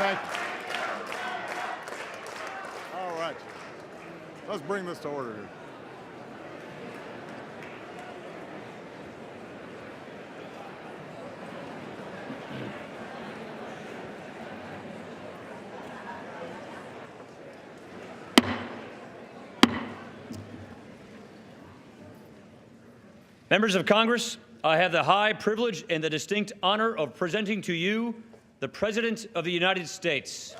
Thank you. All right. Let's bring this to order here. Members of Congress, I have the high privilege and the distinct honor of presenting to you the President of the United States.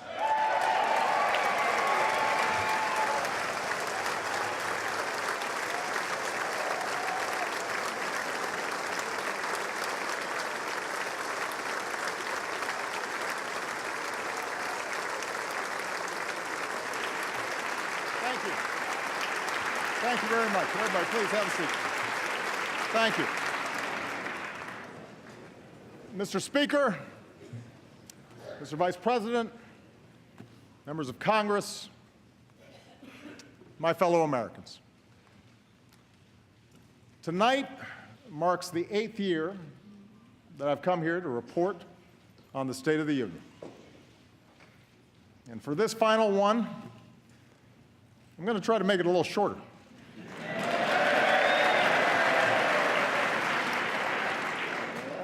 Thank you. Thank you very much. Everybody, please have a seat. Thank you. Mr. Speaker, Mr. Vice President, members of Congress, my fellow Americans. Tonight marks the 8th year that I've come here to report on the State of the Union. And for this final one, I'm going to try to make it a little shorter.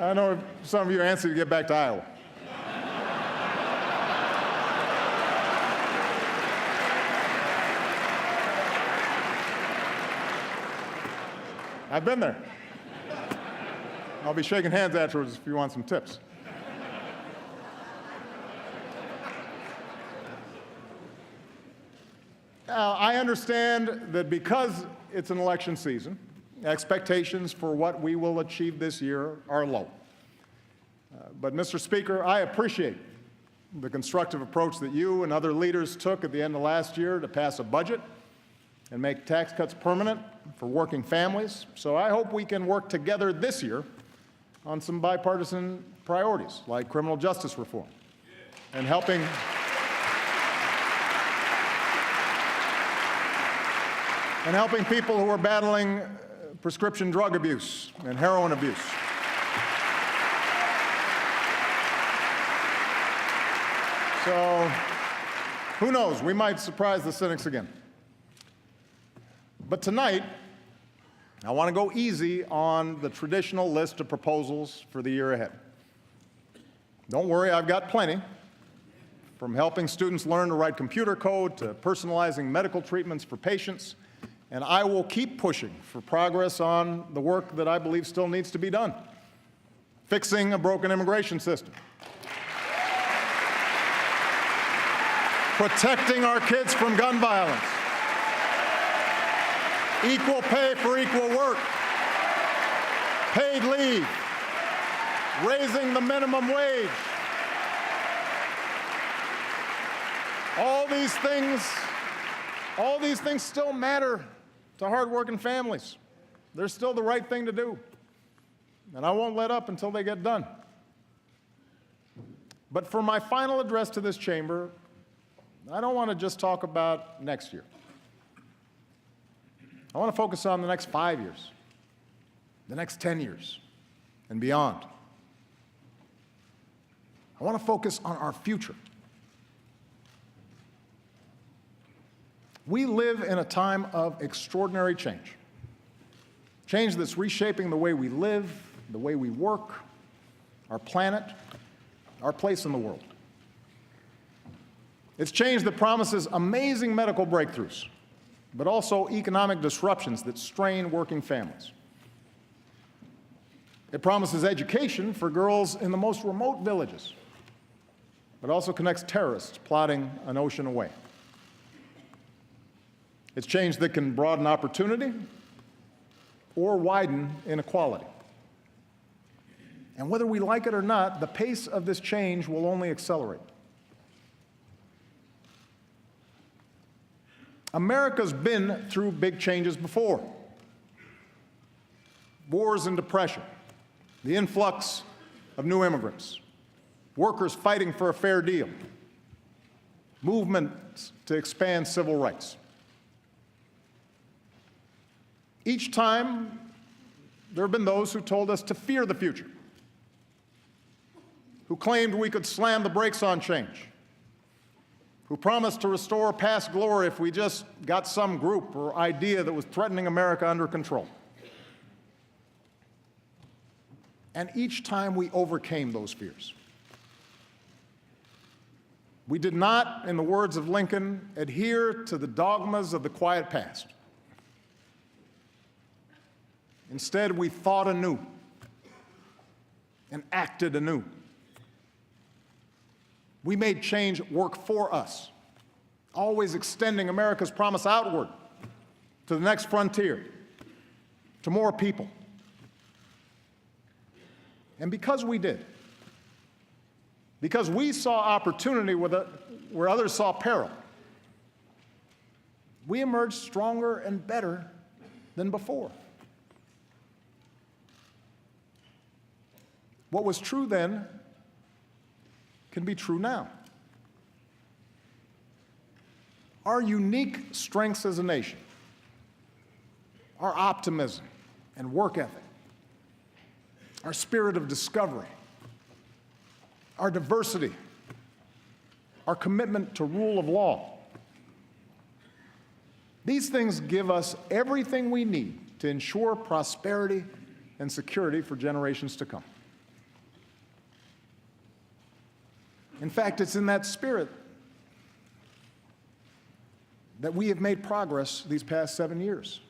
I know some of you are anxious to get back to Iowa. I've been there. I'll be shaking hands afterwards if you want some tips. I understand that because it's an election season, expectations for what we will achieve this year are low. But, Mr. Speaker, I appreciate the constructive approach that you and other leaders took at the end of last year to pass a budget and make tax cuts permanent for working families. So I hope we can work together this year on some bipartisan priorities like criminal justice reform and helping people who are battling prescription drug abuse and heroin abuse. So, who knows? We might surprise the cynics again. But tonight, I want to go easy on the traditional list of proposals for the year ahead. Don't worry, I've got plenty. From helping students learn to write computer code to personalizing medical treatments for patients. And I will keep pushing for progress on the work that I believe still needs to be done. Fixing a broken immigration system. Protecting our kids from gun violence. Equal pay for equal work. Paid leave. Raising the minimum wage. All these things still matter to hardworking families. They're still the right thing to do. And I won't let up until they get done. But for my final address to this chamber, I don't want to just talk about next year. I want to focus on the next 5 years, the next 10 years, and beyond. I want to focus on our future. We live in a time of extraordinary change. Change that's reshaping the way we live, the way we work, our planet, our place in the world. It's change that promises amazing medical breakthroughs, but also economic disruptions that strain working families. It promises education for girls in the most remote villages, but also connects terrorists plotting an ocean away. It's change that can broaden opportunity or widen inequality. And whether we like it or not, the pace of this change will only accelerate. America's been through big changes before. Wars and depression, the influx of new immigrants, workers fighting for a fair deal, movements to expand civil rights. Each time, there have been those who told us to fear the future, who claimed we could slam the brakes on change who promised to restore past glory if we just got some group or idea that was threatening America under control. And each time we overcame those fears. We did not, in the words of Lincoln, adhere to the dogmas of the quiet past. Instead, we thought anew and acted anew. We made change work for us, always extending America's promise outward to the next frontier, to more people. And because we did, because we saw opportunity where others saw peril, we emerged stronger and better than before. What was true then can be true now. Our unique strengths as a nation, our optimism and work ethic, our spirit of discovery, our diversity, our commitment to rule of law. These things give us everything we need to ensure prosperity and security for generations to come. In fact, it's in that spirit that we have made progress these past 7 years.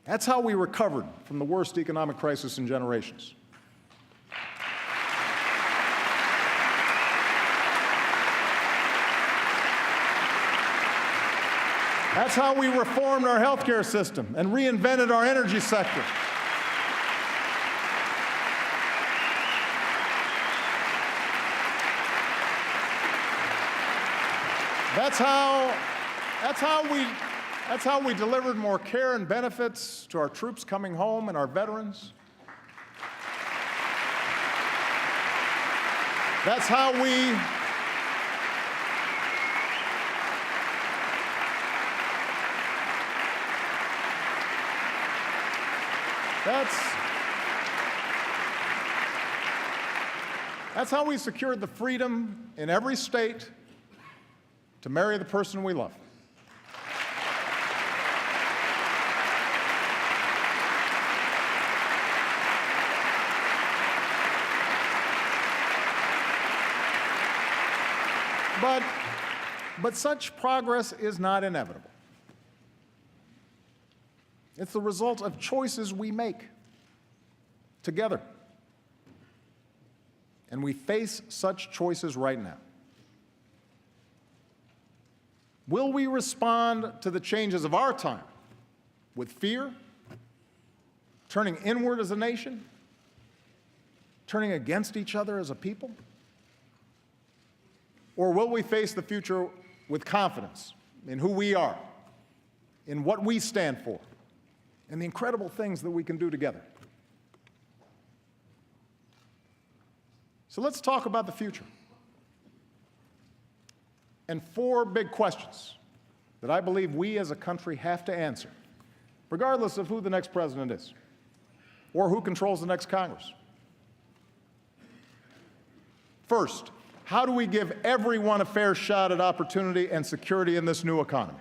That's how we recovered from the worst economic crisis in generations. That's how we reformed our healthcare system and reinvented our energy sector. That's how we delivered more care and benefits to our troops coming home and our veterans. That's how we That's how we secured the freedom in every state to marry the person we love. But such progress is not inevitable. It's the result of choices we make together. And we face such choices right now. Will we respond to the changes of our time with fear, turning inward as a nation, turning against each other as a people? Or will we face the future with confidence in who we are, in what we stand for, and the incredible things that we can do together? So let's talk about the future. And 4 big questions that I believe we as a country have to answer, regardless of who the next president is or who controls the next Congress. First, how do we give everyone a fair shot at opportunity and security in this new economy?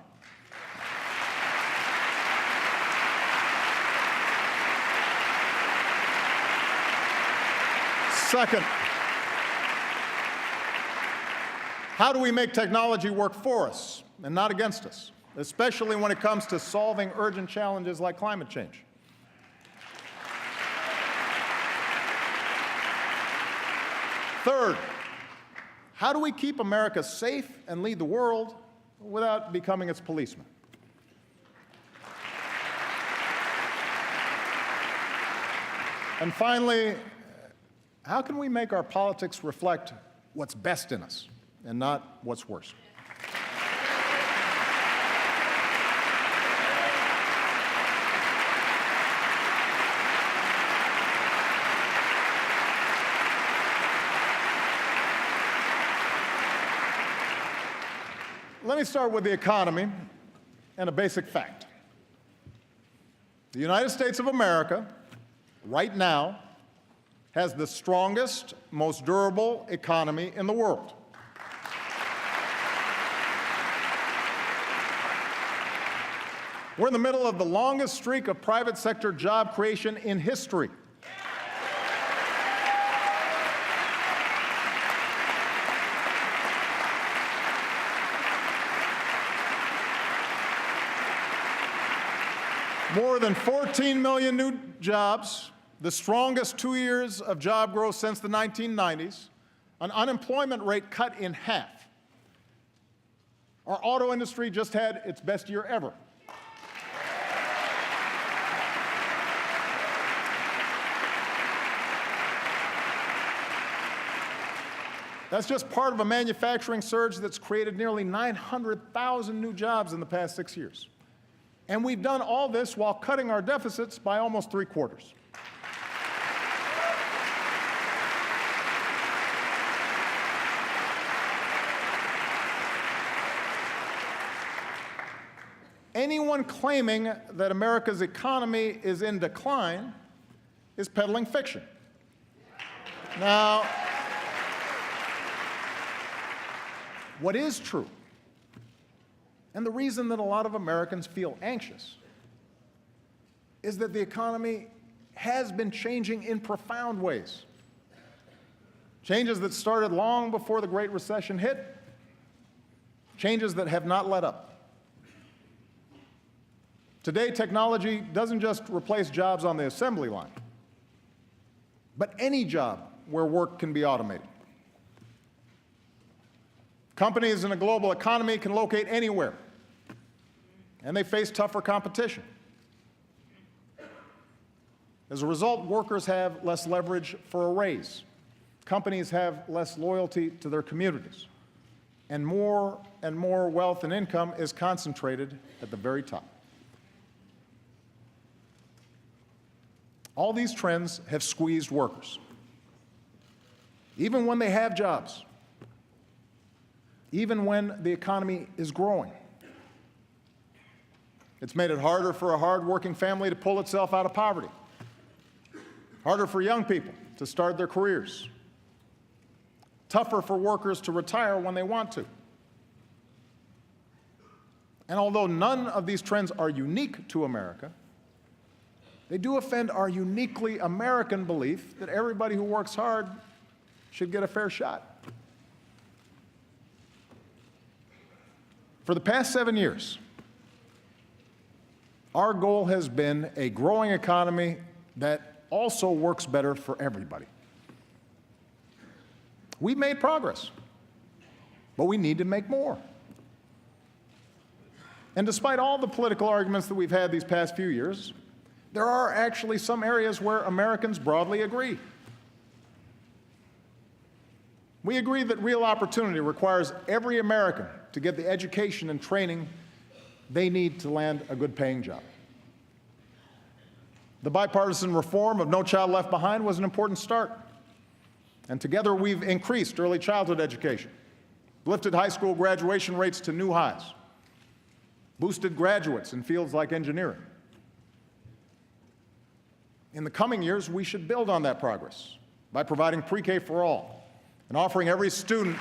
Second, how do we make technology work for us and not against us, especially when it comes to solving urgent challenges like climate change? Third, how do we keep America safe and lead the world without becoming its policeman? And finally, how can we make our politics reflect what's best in us and not what's worst? Let me start with the economy and a basic fact. The United States of America, right now, has the strongest, most durable economy in the world. We're in the middle of the longest streak of private sector job creation in history. More than 14 million new jobs, the strongest 2 years of job growth since the 1990s, an unemployment rate cut in half. Our auto industry just had its best year ever. That's just part of a manufacturing surge that's created nearly 900,000 new jobs in the past 6 years. And we've done all this while cutting our deficits by almost 3/4. Anyone claiming that America's economy is in decline is peddling fiction. Now, what is true, and the reason that a lot of Americans feel anxious, is that the economy has been changing in profound ways. Changes that started long before the Great Recession hit, changes that have not let up. Today, technology doesn't just replace jobs on the assembly line, but any job where work can be automated. Companies in a global economy can locate anywhere, and they face tougher competition. As a result, workers have less leverage for a raise. Companies have less loyalty to their communities. And more wealth and income is concentrated at the very top. All these trends have squeezed workers, even when they have jobs, even when the economy is growing. It's made it harder for a hard-working family to pull itself out of poverty, harder for young people to start their careers, tougher for workers to retire when they want to. And although none of these trends are unique to America, they do offend our uniquely American belief that everybody who works hard should get a fair shot. For the past 7 years, our goal has been a growing economy that also works better for everybody. We've made progress, but we need to make more. And despite all the political arguments that we've had these past few years, there are actually some areas where Americans broadly agree. We agree that real opportunity requires every American to get the education and training they need to land a good-paying job. The bipartisan reform of No Child Left Behind was an important start. And together we've increased early childhood education, lifted high school graduation rates to new highs, boosted graduates in fields like engineering. In the coming years, we should build on that progress by providing pre-K for all and offering every student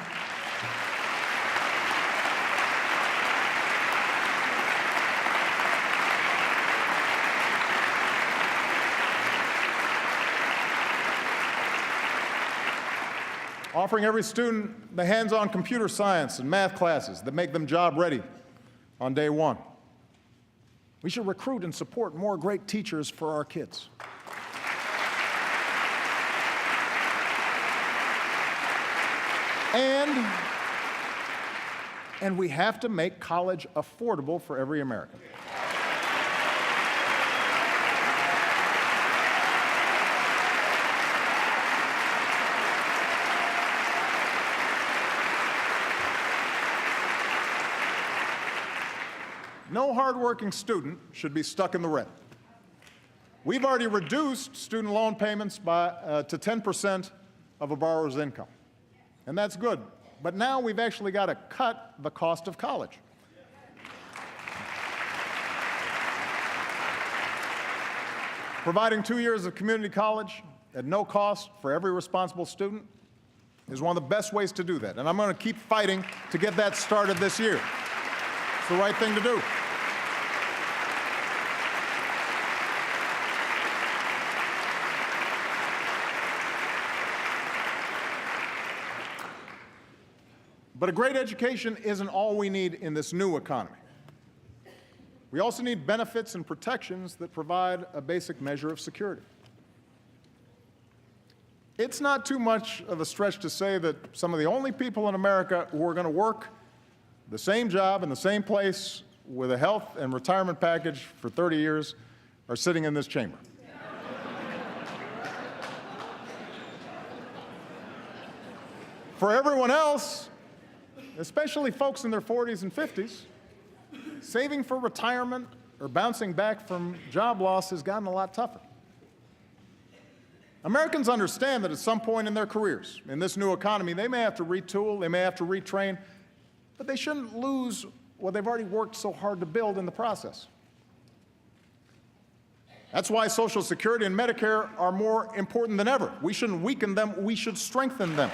the hands-on computer science and math classes that make them job-ready on day one. We should recruit and support more great teachers for our kids. And we have to make college affordable for every American. No hardworking student should be stuck in the red. We've already reduced student loan payments to 10% of a borrower's income, and that's good. But now we've actually got to cut the cost of college. Providing 2 years of community college at no cost for every responsible student is one of the best ways to do that. And I'm going to keep fighting to get that started this year. It's the right thing to do. But a great education isn't all we need in this new economy. We also need benefits and protections that provide a basic measure of security. It's not too much of a stretch to say that some of the only people in America who are going to work the same job in the same place with a health and retirement package for 30 years are sitting in this chamber. For everyone else, especially folks in their 40s and 50s, saving for retirement or bouncing back from job loss has gotten a lot tougher. Americans understand that at some point in their careers, in this new economy, they may have to retool, they may have to retrain, but they shouldn't lose what they've already worked so hard to build in the process. That's why Social Security and Medicare are more important than ever. We shouldn't weaken them, we should strengthen them.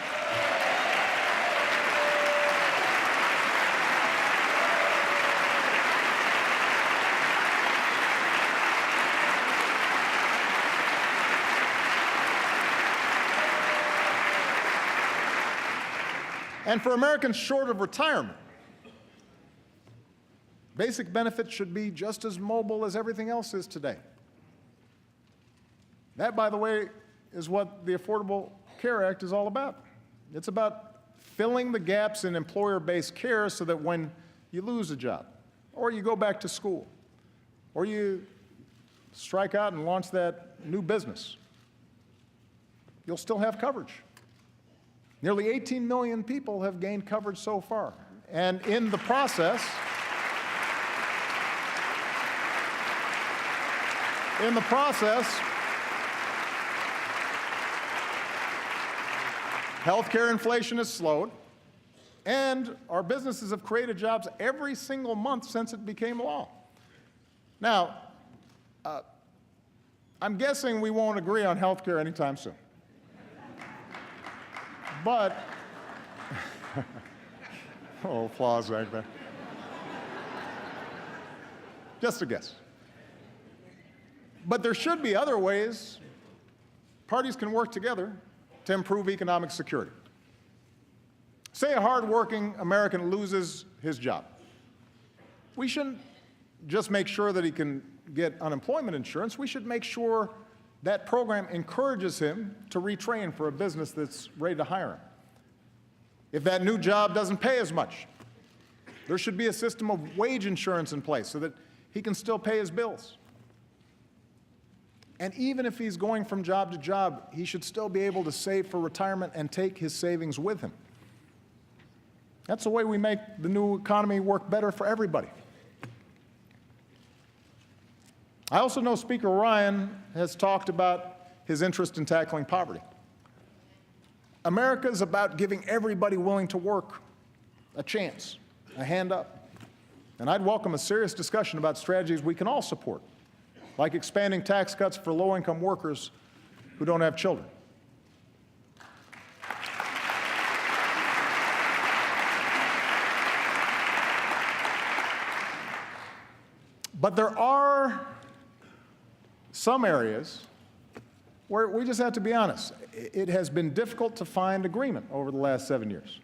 And for Americans short of retirement, basic benefits should be just as mobile as everything else is today. That, by the way, is what the Affordable Care Act is all about. It's about filling the gaps in employer-based care so that when you lose a job, or you go back to school, or you strike out and launch that new business, you'll still have coverage. Nearly 18 million people have gained coverage so far. And in the process, healthcare inflation has slowed, and our businesses have created jobs every single month since it became law. Now, I'm guessing we won't agree on healthcare anytime soon. But, oh, applause back there. Just a guess. But there should be other ways parties can work together to improve economic security. Say a hardworking American loses his job. We shouldn't just make sure that he can get unemployment insurance. We should make sure that program encourages him to retrain for a business that's ready to hire him. If that new job doesn't pay as much, there should be a system of wage insurance in place so that he can still pay his bills. And even if he's going from job to job, he should still be able to save for retirement and take his savings with him. That's the way we make the new economy work better for everybody. I also know Speaker Ryan has talked about his interest in tackling poverty. America is about giving everybody willing to work a chance, a hand up. And I'd welcome a serious discussion about strategies we can all support, like expanding tax cuts for low-income workers who don't have children. But there are some areas where we just have to be honest. It has been difficult to find agreement over the last 7 years.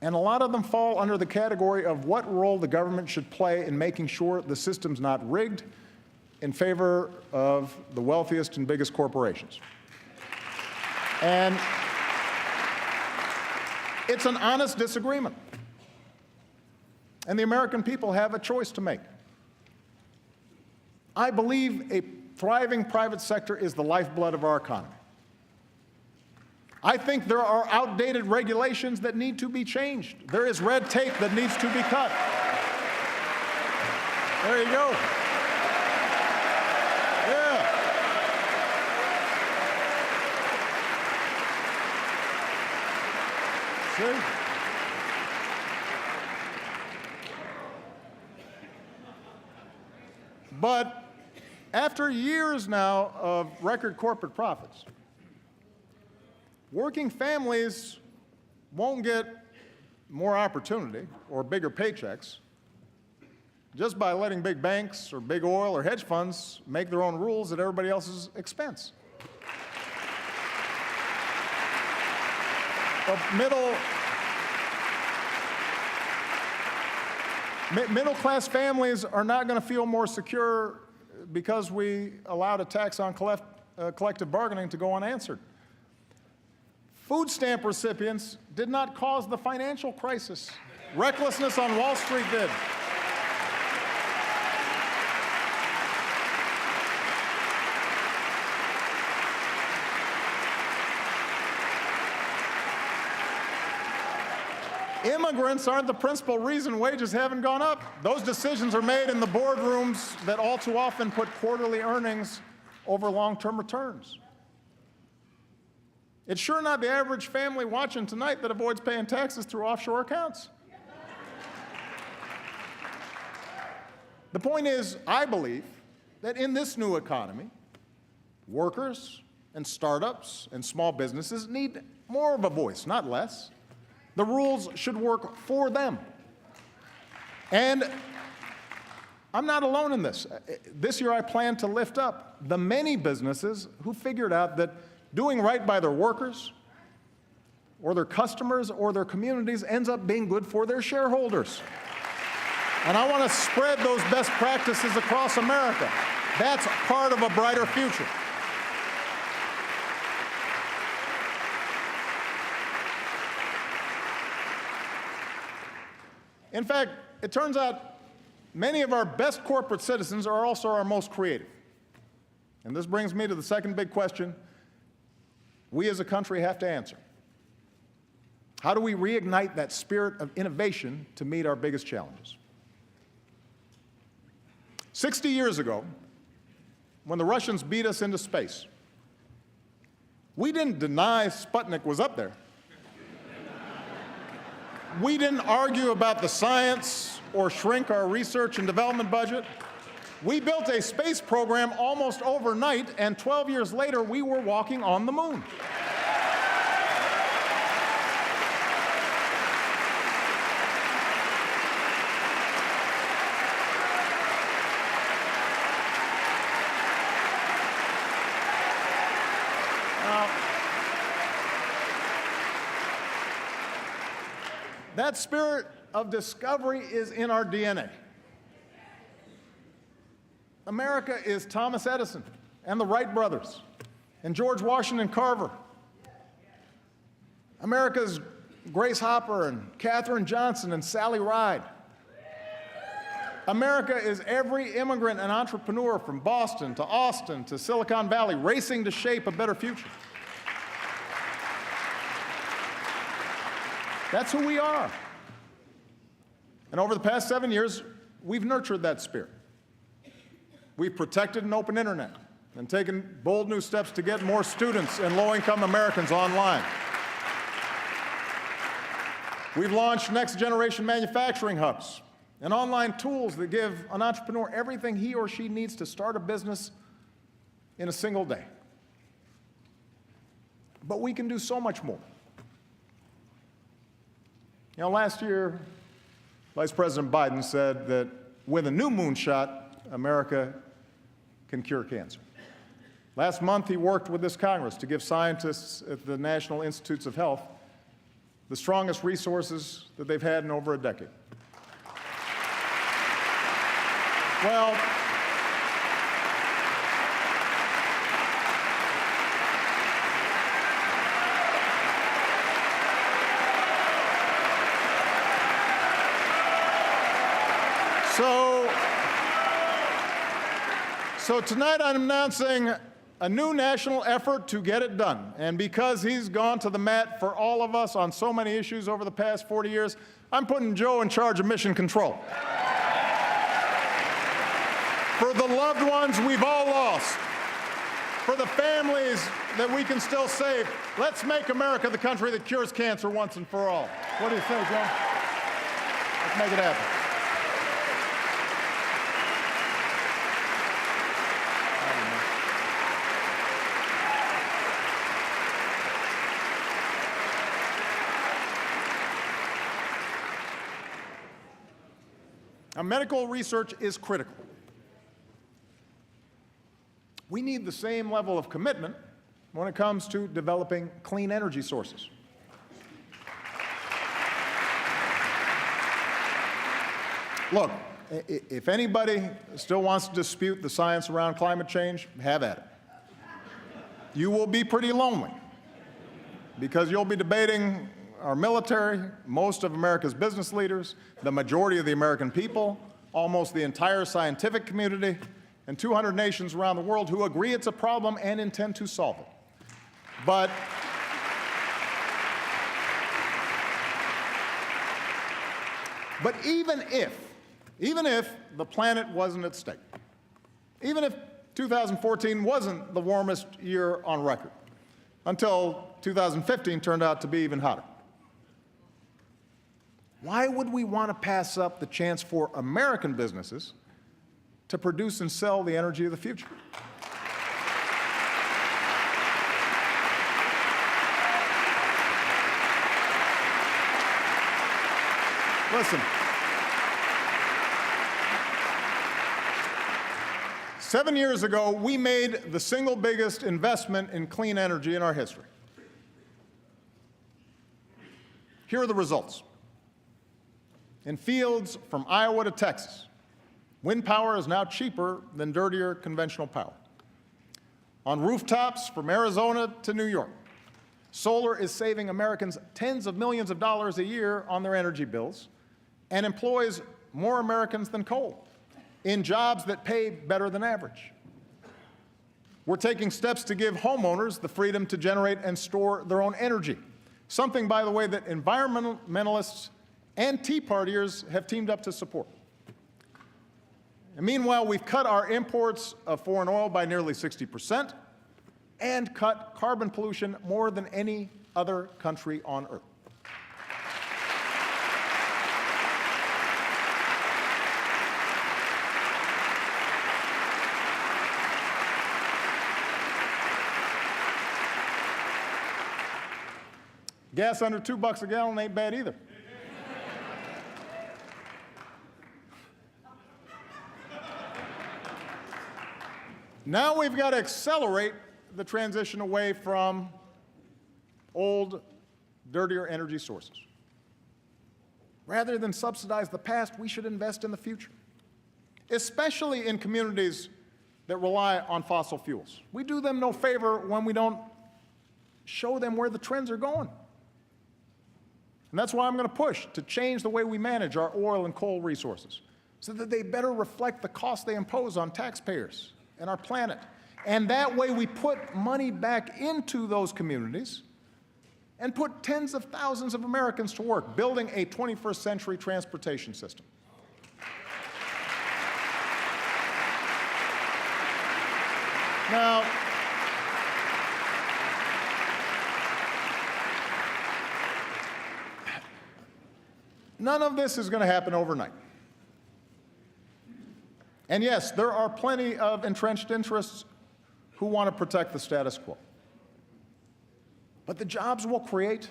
And a lot of them fall under the category of what role the government should play in making sure the system's not rigged in favor of the wealthiest and biggest corporations. And it's an honest disagreement. And the American people have a choice to make. I believe a thriving private sector is the lifeblood of our economy. I think there are outdated regulations that need to be changed. There is red tape that needs to be cut. There you go. Yeah. See? But after years now of record corporate profits, working families won't get more opportunity or bigger paychecks just by letting big banks or big oil or hedge funds make their own rules at everybody else's expense. Middle-class families are not going to feel more secure because we allowed a tax on collective bargaining to go unanswered. Food stamp recipients did not cause the financial crisis. Recklessness on Wall Street did. Immigrants aren't the principal reason wages haven't gone up. Those decisions are made in the boardrooms that all too often put quarterly earnings over long-term returns. It's sure not the average family watching tonight that avoids paying taxes through offshore accounts. The point is, I believe that in this new economy, workers and startups and small businesses need more of a voice, not less. The rules should work for them. And I'm not alone in this. This year I plan to lift up the many businesses who figured out that doing right by their workers or their customers or their communities ends up being good for their shareholders. And I want to spread those best practices across America. That's part of a brighter future. In fact, it turns out many of our best corporate citizens are also our most creative. And this brings me to the second big question we as a country have to answer. How do we reignite that spirit of innovation to meet our biggest challenges? 60 years ago, when the Russians beat us into space, we didn't deny Sputnik was up there. We didn't argue about the science or shrink our research and development budget. We built a space program almost overnight, and 12 years later, we were walking on the moon. That spirit of discovery is in our DNA. America is Thomas Edison and the Wright brothers and George Washington Carver. America is Grace Hopper and Katherine Johnson and Sally Ride. America is every immigrant and entrepreneur from Boston to Austin to Silicon Valley racing to shape a better future. That's who we are. And over the past 7 years, we've nurtured that spirit. We've protected an open internet and taken bold new steps to get more students and low-income Americans online. We've launched next-generation manufacturing hubs and online tools that give an entrepreneur everything he or she needs to start a business in a single day. But we can do so much more. You know, last year, Vice President Biden said that with a new moonshot, America can cure cancer. Last month, he worked with this Congress to give scientists at the National Institutes of Health the strongest resources that they've had in over a decade. Well, So tonight I'm announcing a new national effort to get it done. And because he's gone to the mat for all of us on so many issues over the past 40 years, I'm putting Joe in charge of mission control. For the loved ones we've all lost, for the families that we can still save, let's make America the country that cures cancer once and for all. What do you say, Joe? Let's make it happen. Now, medical research is critical. We need the same level of commitment when it comes to developing clean energy sources. Look, if anybody still wants to dispute the science around climate change, have at it. You will be pretty lonely because you'll be debating our military, most of America's business leaders, the majority of the American people, almost the entire scientific community, and 200 nations around the world who agree it's a problem and intend to solve it. But even if the planet wasn't at stake, even if 2014 wasn't the warmest year on record, until 2015 turned out to be even hotter, why would we want to pass up the chance for American businesses to produce and sell the energy of the future? Listen, 7 years ago, we made the single biggest investment in clean energy in our history. Here are the results. In fields from Iowa to Texas, wind power is now cheaper than dirtier conventional power. On rooftops from Arizona to New York, solar is saving Americans tens of millions of dollars a year on their energy bills and employs more Americans than coal in jobs that pay better than average. We're taking steps to give homeowners the freedom to generate and store their own energy, something, by the way, that environmentalists and Tea Partiers have teamed up to support. And meanwhile, we've cut our imports of foreign oil by nearly 60% and cut carbon pollution more than any other country on earth. Gas under $2 a gallon ain't bad either. Now we've got to accelerate the transition away from old, dirtier energy sources. Rather than subsidize the past, we should invest in the future, especially in communities that rely on fossil fuels. We do them no favor when we don't show them where the trends are going. And that's why I'm going to push to change the way we manage our oil and coal resources so that they better reflect the cost they impose on taxpayers and our planet. And that way we put money back into those communities and put tens of thousands of Americans to work building a 21st century transportation system. Now, none of this is going to happen overnight. And yes, there are plenty of entrenched interests who want to protect the status quo. But the jobs we'll create,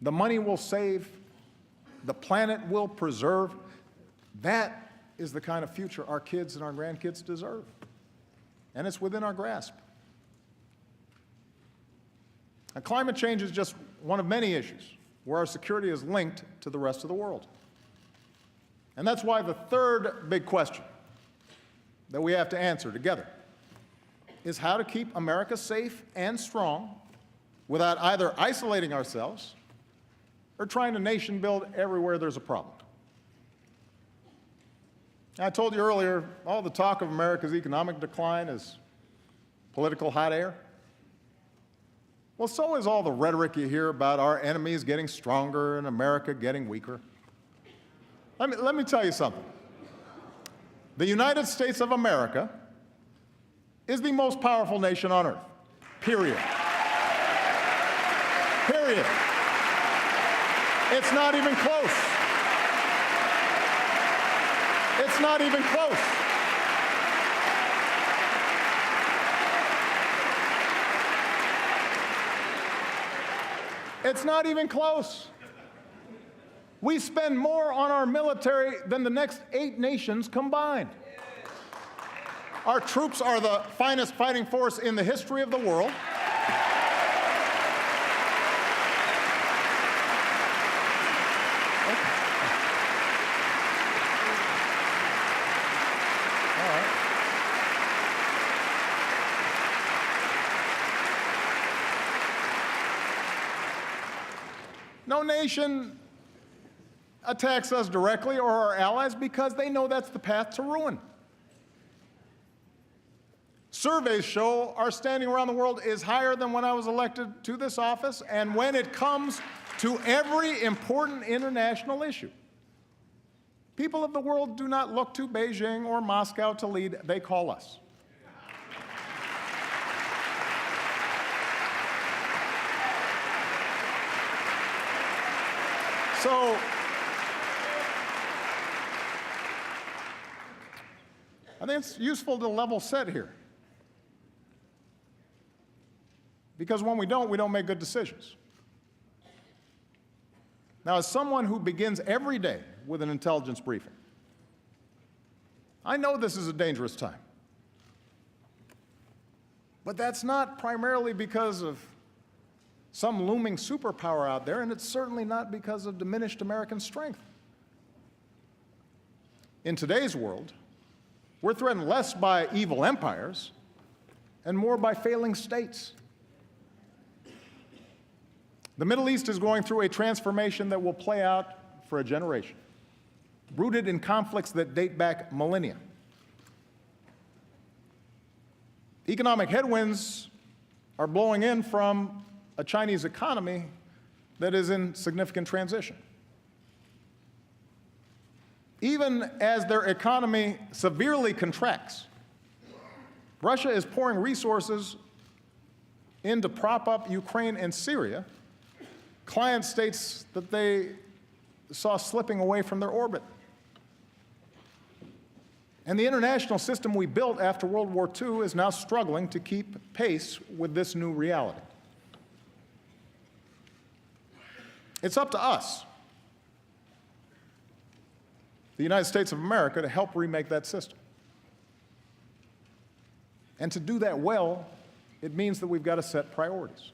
the money we'll save, the planet we'll preserve, that is the kind of future our kids and our grandkids deserve. And it's within our grasp. Now, climate change is just one of many issues where our security is linked to the rest of the world. And that's why the third big question that we have to answer together is how to keep America safe and strong without either isolating ourselves or trying to nation build everywhere there's a problem. I told you earlier, all the talk of America's economic decline is political hot air. Well, so is all the rhetoric you hear about our enemies getting stronger and America getting weaker. Let me tell you something. The United States of America is the most powerful nation on earth, period. Period. It's not even close. It's not even close. It's not even close. We spend more on our military than the next 8 nations combined. Our troops are the finest fighting force in the history of the world. No nation attacks us directly or our allies because they know that's the path to ruin. Surveys show our standing around the world is higher than when I was elected to this office, and when it comes to every important international issue. People of the world do not look to Beijing or Moscow to lead, they call us. So, I think it's useful to level set here. Because when we don't make good decisions. Now, as someone who begins every day with an intelligence briefing, I know this is a dangerous time. But that's not primarily because of some looming superpower out there, and it's certainly not because of diminished American strength. In today's world, we're threatened less by evil empires and more by failing states. The Middle East is going through a transformation that will play out for a generation, rooted in conflicts that date back millennia. Economic headwinds are blowing in from a Chinese economy that is in significant transition. Even as their economy severely contracts, Russia is pouring resources in to prop up Ukraine and Syria, client states that they saw slipping away from their orbit. And the international system we built after World War II is now struggling to keep pace with this new reality. It's up to us, the United States of America, to help remake that system. And to do that well, it means that we've got to set priorities.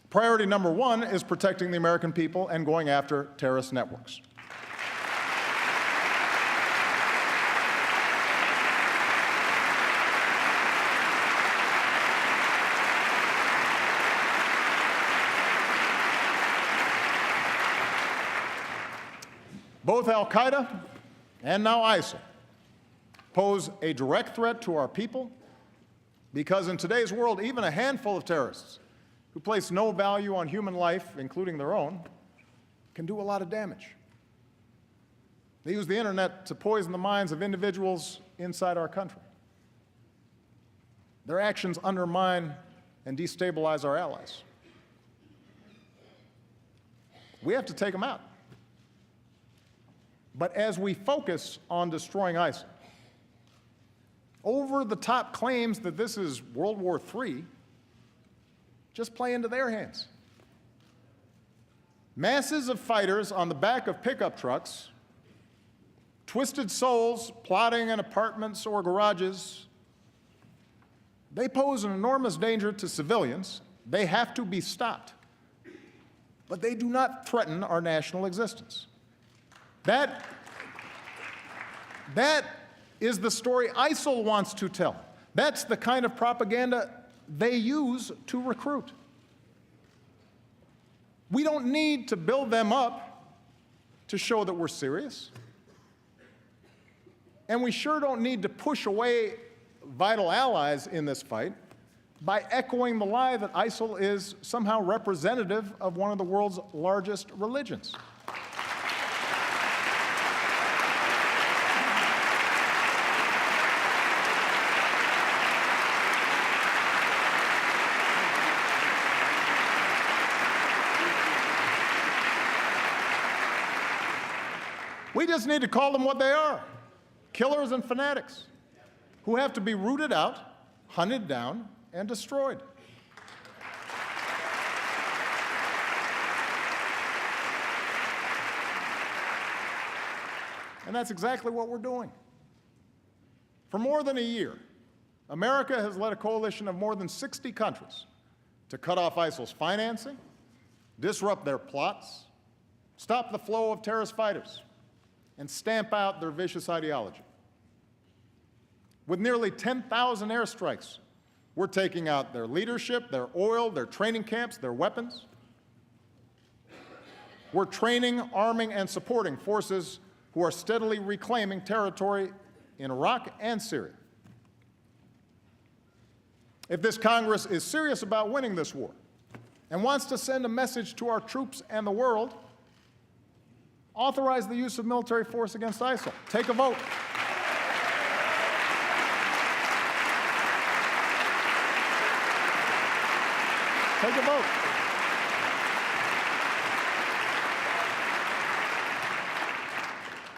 Priority number one is protecting the American people and going after terrorist networks. Both al-Qaeda and now ISIL pose a direct threat to our people because in today's world, even a handful of terrorists who place no value on human life, including their own, can do a lot of damage. They use the internet to poison the minds of individuals inside our country. Their actions undermine and destabilize our allies. We have to take them out. But as we focus on destroying ISIL, over-the-top claims that this is World War III just play into their hands. Masses of fighters on the back of pickup trucks, twisted souls plotting in apartments or garages, they pose an enormous danger to civilians. They have to be stopped. But they do not threaten our national existence. That is the story ISIL wants to tell. That's the kind of propaganda they use to recruit. We don't need to build them up to show that we're serious. And we sure don't need to push away vital allies in this fight by echoing the lie that ISIL is somehow representative of one of the world's largest religions. We just need to call them what they are, killers and fanatics who have to be rooted out, hunted down, and destroyed. And that's exactly what we're doing. For more than a year, America has led a coalition of more than 60 countries to cut off ISIL's financing, disrupt their plots, stop the flow of terrorist fighters, and stamp out their vicious ideology. With nearly 10,000 airstrikes, we're taking out their leadership, their oil, their training camps, their weapons. we're training, arming, and supporting forces who are steadily reclaiming territory in Iraq and Syria. If this Congress is serious about winning this war and wants to send a message to our troops and the world, authorize the use of military force against ISIL. Take a vote. Take a vote.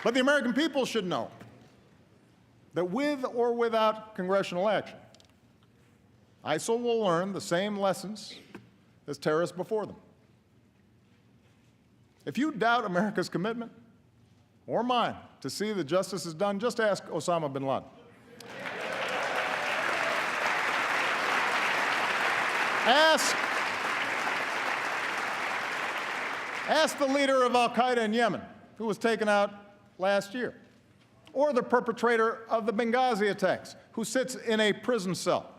But the American people should know that with or without congressional action, ISIL will learn the same lessons as terrorists before them. If you doubt America's commitment, or mine, to see that justice is done, just ask Osama bin Laden. Ask the leader of al-Qaeda in Yemen, who was taken out last year, or the perpetrator of the Benghazi attacks, who sits in a prison cell.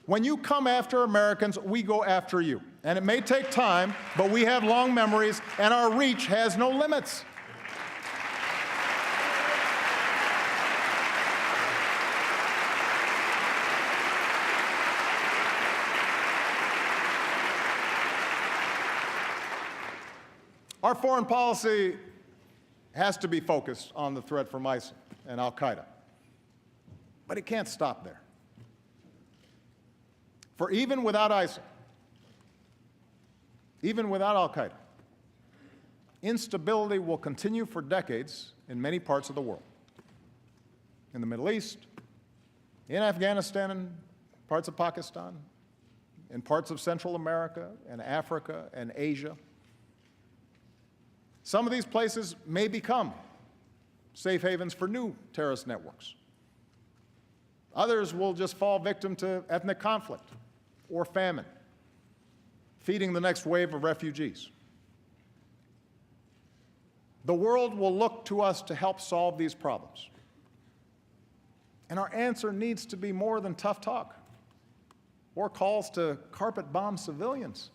When you come after Americans, we go after you. And it may take time, but we have long memories, and our reach has no limits. Our foreign policy has to be focused on the threat from ISIL and al-Qaeda. But it can't stop there. For even without ISIL, even without al-Qaeda, instability will continue for decades in many parts of the world. In the Middle East, in Afghanistan and parts of Pakistan, in parts of Central America and Africa and Asia. Some of these places may become safe havens for new terrorist networks. Others will just fall victim to ethnic conflict or famine, feeding the next wave of refugees. The world will look to us to help solve these problems. And our answer needs to be more than tough talk or calls to carpet bomb civilians.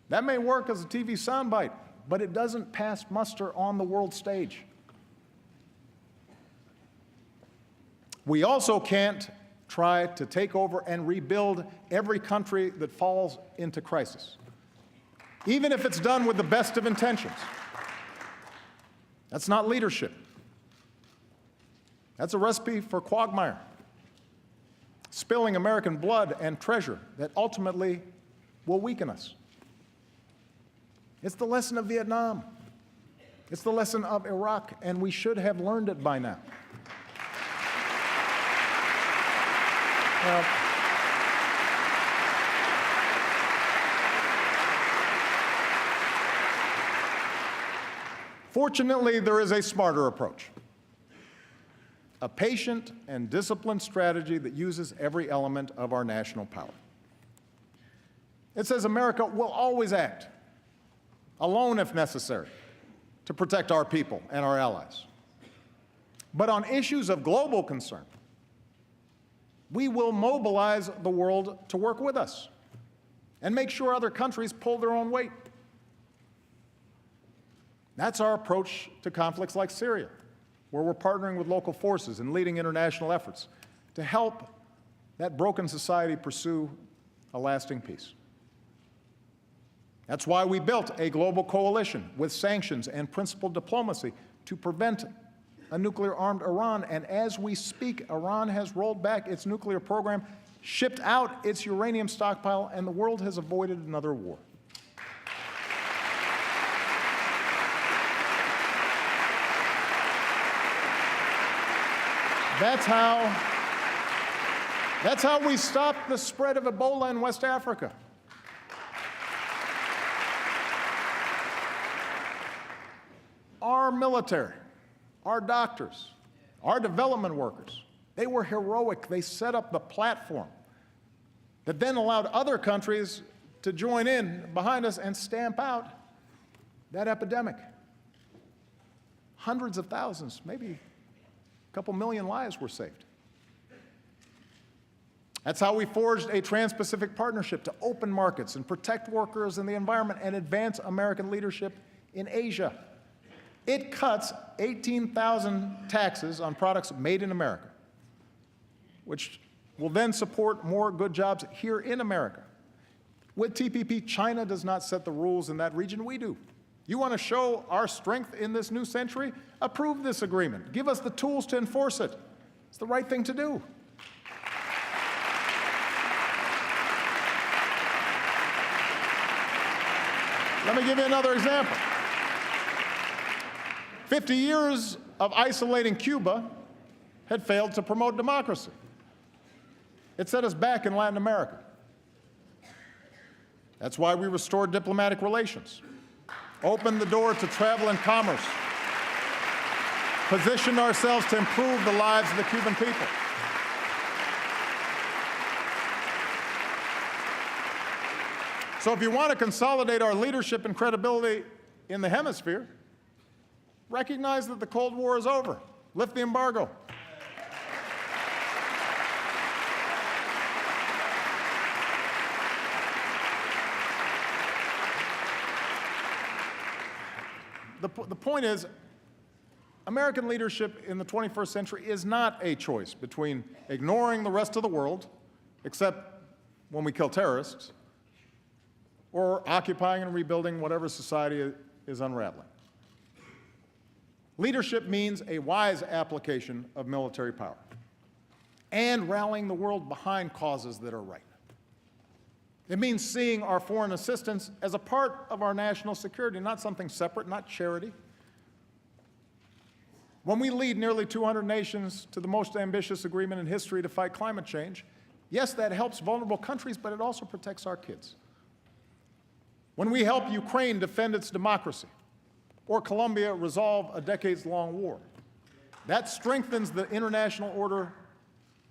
That may work as a TV soundbite, but it doesn't pass muster on the world stage. We also can't try to take over and rebuild every country that falls into crisis, even if it's done with the best of intentions. That's not leadership. That's a recipe for quagmire, spilling American blood and treasure that ultimately will weaken us. It's the lesson of Vietnam. It's the lesson of Iraq, and we should have learned it by now. Now, fortunately, there is a smarter approach, a patient and disciplined strategy that uses every element of our national power. It says America will always act, alone if necessary, to protect our people and our allies. But on issues of global concern, we will mobilize the world to work with us and make sure other countries pull their own weight. That's our approach to conflicts like Syria, where we're partnering with local forces and leading international efforts to help that broken society pursue a lasting peace. That's why we built a global coalition with sanctions and principled diplomacy to prevent a nuclear-armed Iran. And as we speak, Iran has rolled back its nuclear program, shipped out its uranium stockpile, and the world has avoided another war. That's how we stopped the spread of Ebola in West Africa. Our military, our doctors, our development workers, they were heroic. They set up the platform that then allowed other countries to join in behind us and stamp out that epidemic. Hundreds of thousands, maybe a couple million lives were saved. That's how we forged a Trans-Pacific Partnership to open markets and protect workers and the environment and advance American leadership in Asia. It cuts 18,000 taxes on products made in America, which will then support more good jobs here in America. With TPP, China does not set the rules in that region, we do. You want to show our strength in this new century? Approve this agreement. Give us the tools to enforce it. It's the right thing to do. Let me give you another example. 50 years of isolating Cuba had failed to promote democracy. It set us back in Latin America. That's why we restored diplomatic relations, opened the door to travel and commerce, positioned ourselves to improve the lives of the Cuban people. So if you want to consolidate our leadership and credibility in the hemisphere, recognize that the Cold War is over. Lift the embargo. The point is, American leadership in the 21st century is not a choice between ignoring the rest of the world, except when we kill terrorists, or occupying and rebuilding whatever society is unraveling. Leadership means a wise application of military power and rallying the world behind causes that are right. It means seeing our foreign assistance as a part of our national security, not something separate, not charity. When we lead nearly 200 nations to the most ambitious agreement in history to fight climate change, yes, that helps vulnerable countries, but it also protects our kids. When we help Ukraine defend its democracy, or Colombia resolve a decades-long war, that strengthens the international order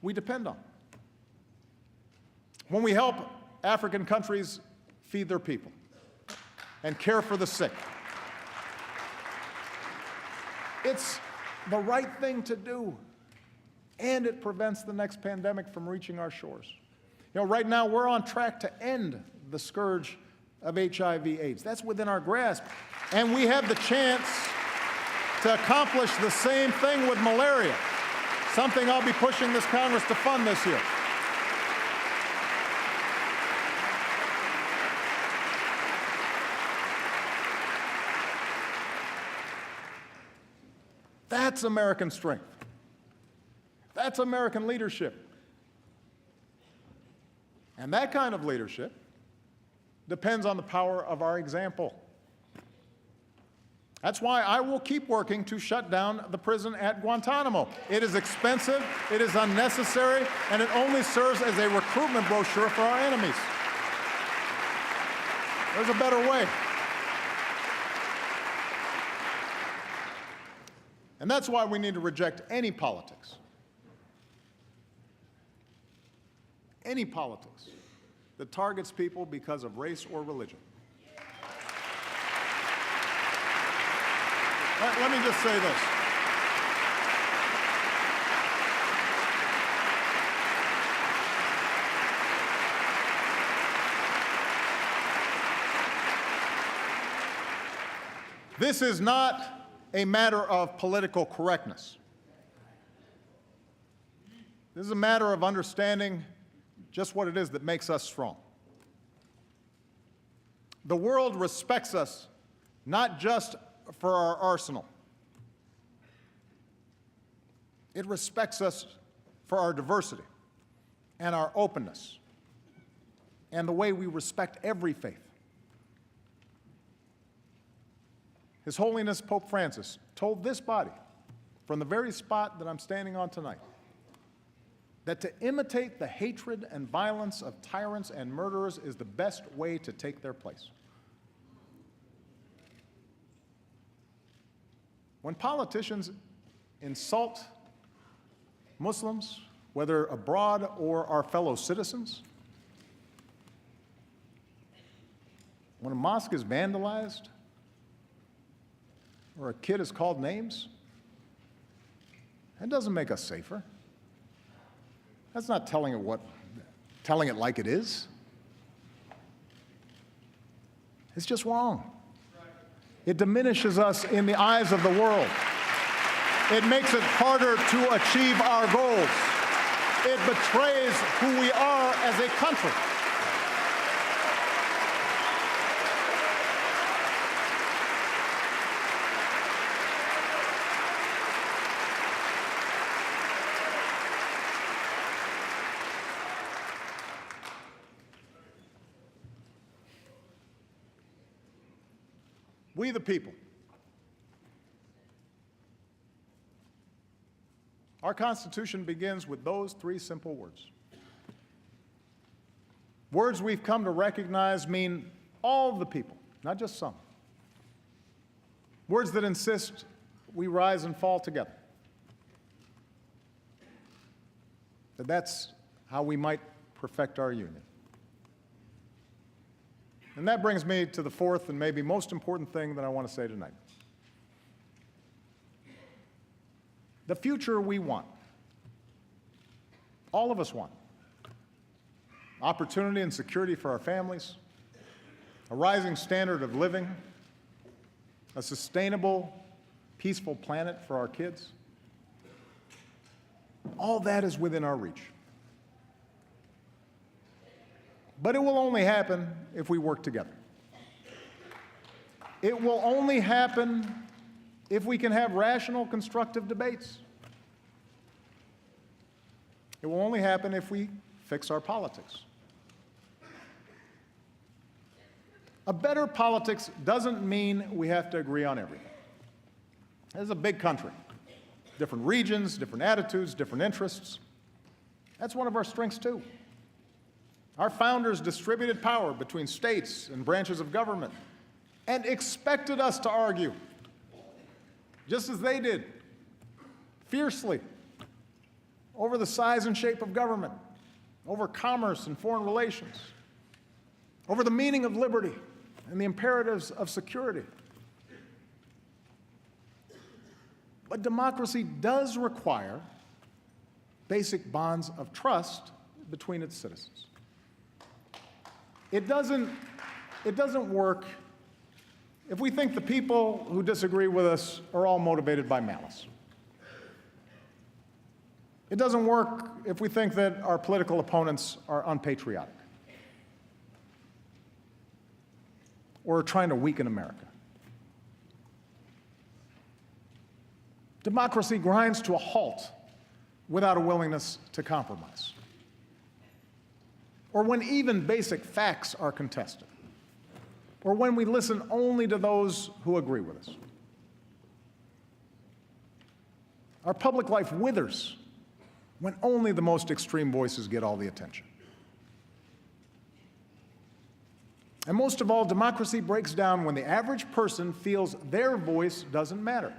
we depend on. When we help African countries feed their people and care for the sick, it's the right thing to do, and it prevents the next pandemic from reaching our shores. You know, right now we're on track to end the scourge of HIV/AIDS. That's within our grasp. And we have the chance to accomplish the same thing with malaria, something I'll be pushing this Congress to fund this year. That's American strength. That's American leadership. And that kind of leadership depends on the power of our example. That's why I will keep working to shut down the prison at Guantanamo. It is expensive, it is unnecessary, and it only serves as a recruitment brochure for our enemies. There's a better way. And that's why we need to reject any politics that targets people because of race or religion. Let me just say this. This is not a matter of political correctness. This is a matter of understanding just what it is that makes us strong. The world respects us not just for our arsenal. It respects us for our diversity and our openness and the way we respect every faith. His Holiness Pope Francis told this body from the very spot that I'm standing on tonight that to imitate the hatred and violence of tyrants and murderers is the best way to take their place. When politicians insult Muslims, whether abroad or our fellow citizens, when a mosque is vandalized or a kid is called names, that doesn't make us safer. That's not telling it what telling it like it is, it's just wrong. It diminishes us in the eyes of the world. It makes it harder to achieve our goals. It betrays who we are as a country. We the people. Our Constitution begins with those three simple words. Words we've come to recognize mean all the people, not just some. Words that insist we rise and fall together. That's how we might perfect our union. And that brings me to the fourth and maybe most important thing that I want to say tonight. The future we want, all of us want, opportunity and security for our families, a rising standard of living, a sustainable, peaceful planet for our kids. All that is within our reach. But it will only happen if we work together. It will only happen if we can have rational, constructive debates. It will only happen if we fix our politics. A better politics doesn't mean we have to agree on everything. This is a big country. Different regions, different attitudes, different interests. That's one of our strengths, too. Our founders distributed power between states and branches of government and expected us to argue, just as they did, fiercely, over the size and shape of government, over commerce and foreign relations, over the meaning of liberty and the imperatives of security. But democracy does require basic bonds of trust between its citizens. It doesn't work if we think the people who disagree with us are all motivated by malice. It doesn't work if we think that our political opponents are unpatriotic or are trying to weaken America. Democracy grinds to a halt without a willingness to compromise, or when even basic facts are contested, or when we listen only to those who agree with us. Our public life withers when only the most extreme voices get all the attention. And most of all, democracy breaks down when the average person feels their voice doesn't matter,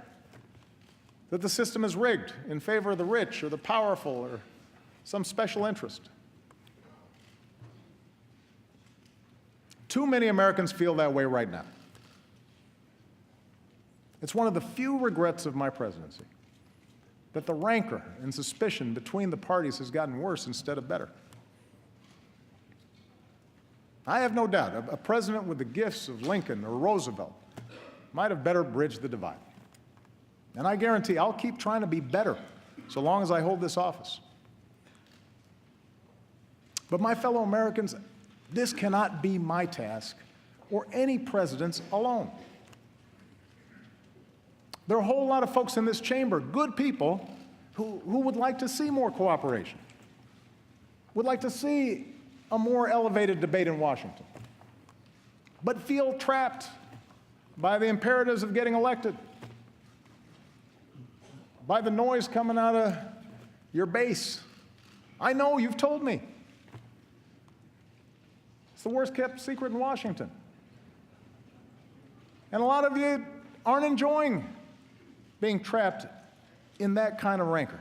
that the system is rigged in favor of the rich or the powerful or some special interest. Too many Americans feel that way right now. It's one of the few regrets of my presidency that the rancor and suspicion between the parties has gotten worse instead of better. I have no doubt a president with the gifts of Lincoln or Roosevelt might have better bridged the divide. And I guarantee I'll keep trying to be better so long as I hold this office. But my fellow Americans, this cannot be my task or any president's alone. There are a whole lot of folks in this chamber, good people, who would like to see more cooperation, would like to see a more elevated debate in Washington, but feel trapped by the imperatives of getting elected, by the noise coming out of your base. I know, you've told me. It's the worst kept secret in Washington. And a lot of you aren't enjoying being trapped in that kind of rancor.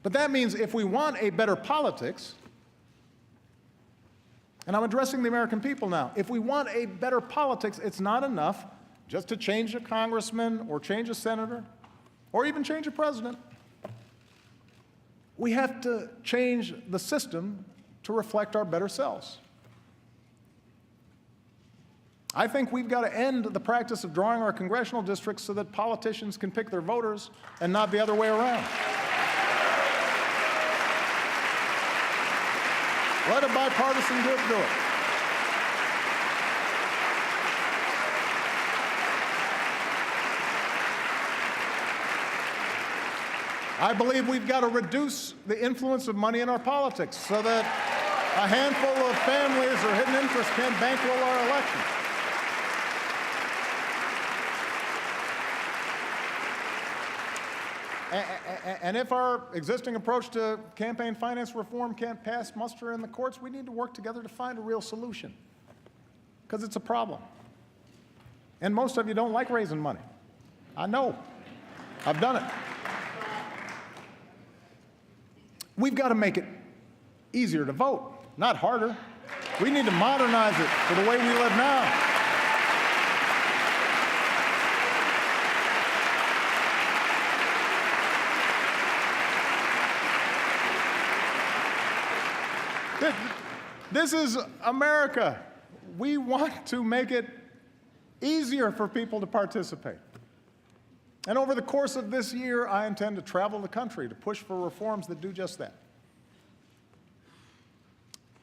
But that means if we want a better politics, and I'm addressing the American people now, if we want a better politics, it's not enough just to change a congressman or change a senator or even change a president. We have to change the system to reflect our better selves. I think we've got to end the practice of drawing our congressional districts so that politicians can pick their voters and not the other way around. Let a bipartisan group do it. I believe we've got to reduce the influence of money in our politics so that a handful of families or hidden interests can't bankroll our elections. And if our existing approach to campaign finance reform can't pass muster in the courts, we need to work together to find a real solution, because it's a problem. And most of you don't like raising money. I know. I've done it. We've got to make it easier to vote, not harder. We need to modernize it for the way we live now. This is America. We want to make it easier for people to participate. And over the course of this year, I intend to travel the country to push for reforms that do just that.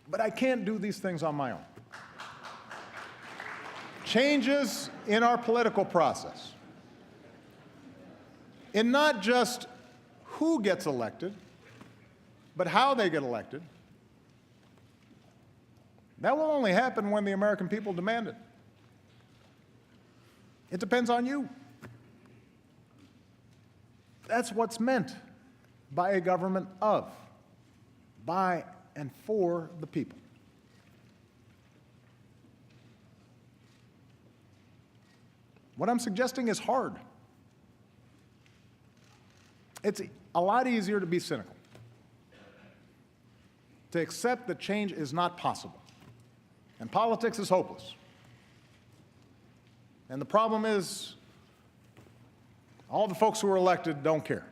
But I can't do these things on my own. Changes in our political process, in not just who gets elected, but how they get elected, that will only happen when the American people demand it. It depends on you. That's what's meant by a government of, by and for the people. What I'm suggesting is hard. It's a lot easier to be cynical, to accept that change is not possible. And politics is hopeless. And the problem is, all the folks who are elected don't care.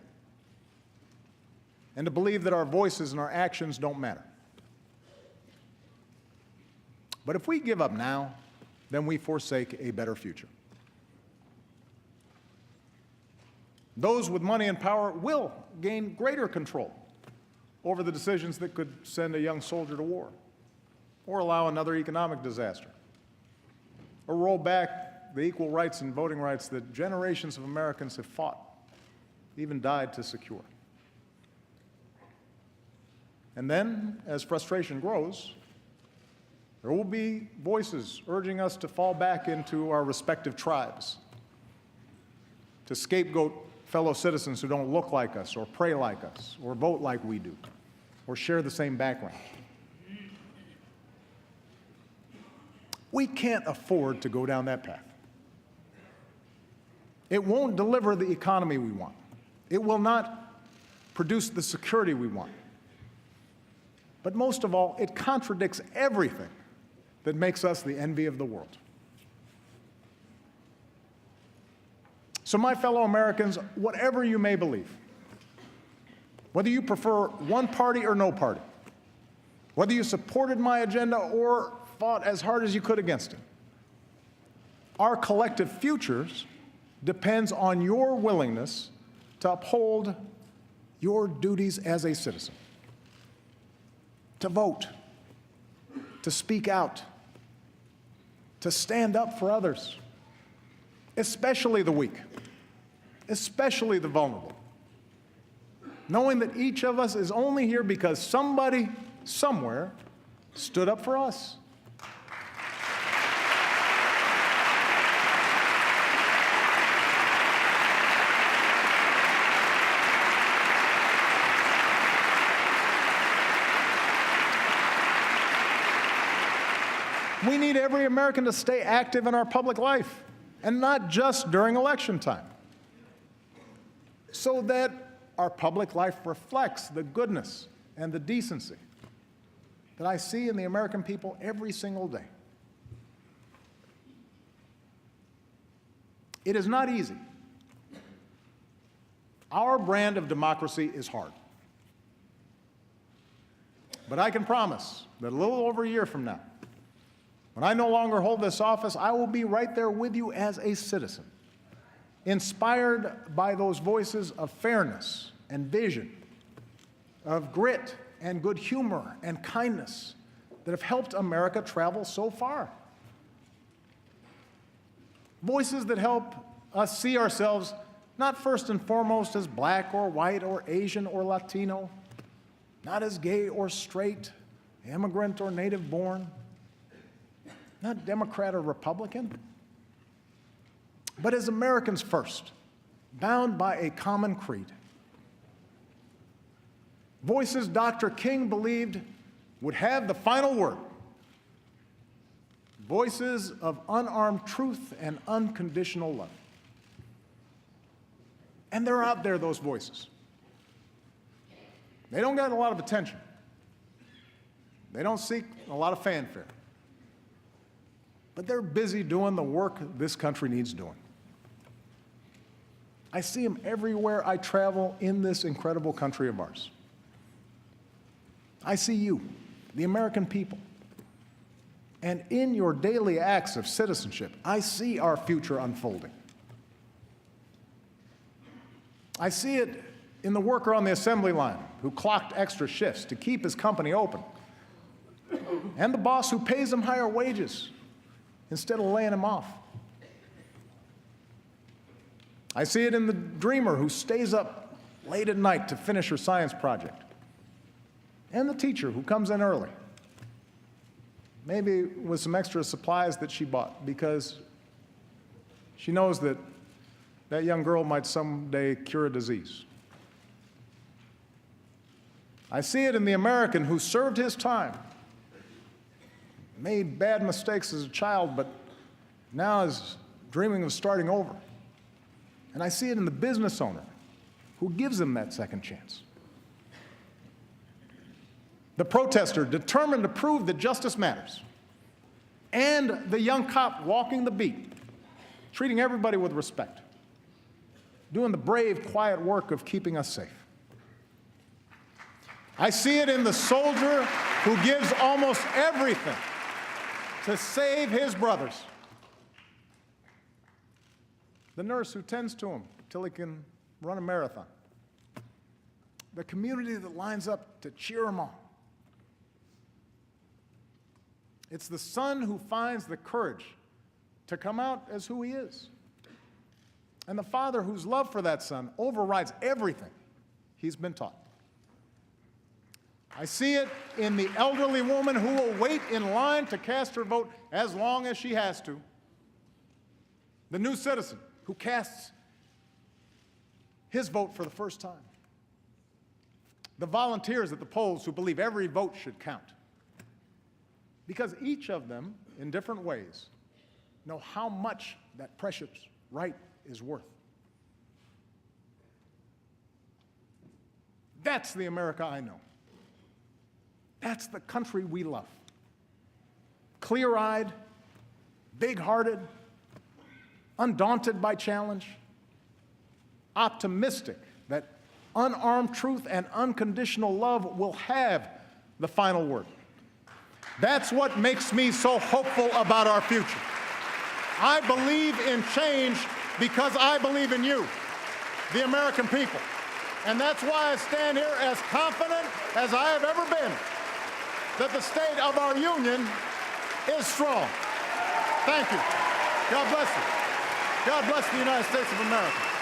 And to believe that our voices and our actions don't matter. But if we give up now, then we forsake a better future. Those with money and power will gain greater control over the decisions that could send a young soldier to war, or allow another economic disaster, or roll back the equal rights and voting rights that generations of Americans have fought, even died to secure. And then, as frustration grows, there will be voices urging us to fall back into our respective tribes, to scapegoat fellow citizens who don't look like us, or pray like us, or vote like we do, or share the same background. We can't afford to go down that path. It won't deliver the economy we want. It will not produce the security we want. But most of all, it contradicts everything that makes us the envy of the world. So, my fellow Americans, whatever you may believe, whether you prefer one party or no party, whether you supported my agenda or fought as hard as you could against it, our collective futures depends on your willingness to uphold your duties as a citizen, to vote, to speak out, to stand up for others, especially the weak, especially the vulnerable, knowing that each of us is only here because somebody, somewhere, stood up for us. We need every American to stay active in our public life, and not just during election time, so that our public life reflects the goodness and the decency that I see in the American people every single day. It is not easy. Our brand of democracy is hard. But I can promise that a little over a year from now, when I no longer hold this office, I will be right there with you as a citizen, inspired by those voices of fairness and vision, of grit and good humor and kindness that have helped America travel so far. Voices that help us see ourselves not first and foremost as black or white or Asian or Latino, not as gay or straight, immigrant or native born, not Democrat or Republican, but as Americans first, bound by a common creed. Voices Dr. King believed would have the final word. Voices of unarmed truth and unconditional love. And they're out there, those voices. They don't get a lot of attention. They don't seek a lot of fanfare. But they're busy doing the work this country needs doing. I see them everywhere I travel in this incredible country of ours. I see you, the American people. And in your daily acts of citizenship, I see our future unfolding. I see it in the worker on the assembly line who clocked extra shifts to keep his company open, and the boss who pays him higher wages instead of laying him off. I see it in the dreamer who stays up late at night to finish her science project, and the teacher who comes in early, maybe with some extra supplies that she bought because she knows that that young girl might someday cure a disease. I see it in the American who served his time, made bad mistakes as a child, but now is dreaming of starting over. And I see it in the business owner who gives him that second chance. The protester determined to prove that justice matters. And the young cop walking the beat, treating everybody with respect, doing the brave, quiet work of keeping us safe. I see it in the soldier who gives almost everything to save his brothers. The nurse who tends to him till he can run a marathon. The community that lines up to cheer him on. It's the son who finds the courage to come out as who he is. And the father whose love for that son overrides everything he's been taught. I see it in the elderly woman who will wait in line to cast her vote as long as she has to. The new citizen who casts his vote for the first time. The volunteers at the polls who believe every vote should count. Because each of them, in different ways, know how much that precious right is worth. That's the America I know. That's the country we love. Clear-eyed, big-hearted, undaunted by challenge, optimistic that unarmed truth and unconditional love will have the final word. That's what makes me so hopeful about our future. I believe in change because I believe in you, the American people. And that's why I stand here as confident as I have ever been that the state of our union is strong. Thank you. God bless you. God bless the United States of America.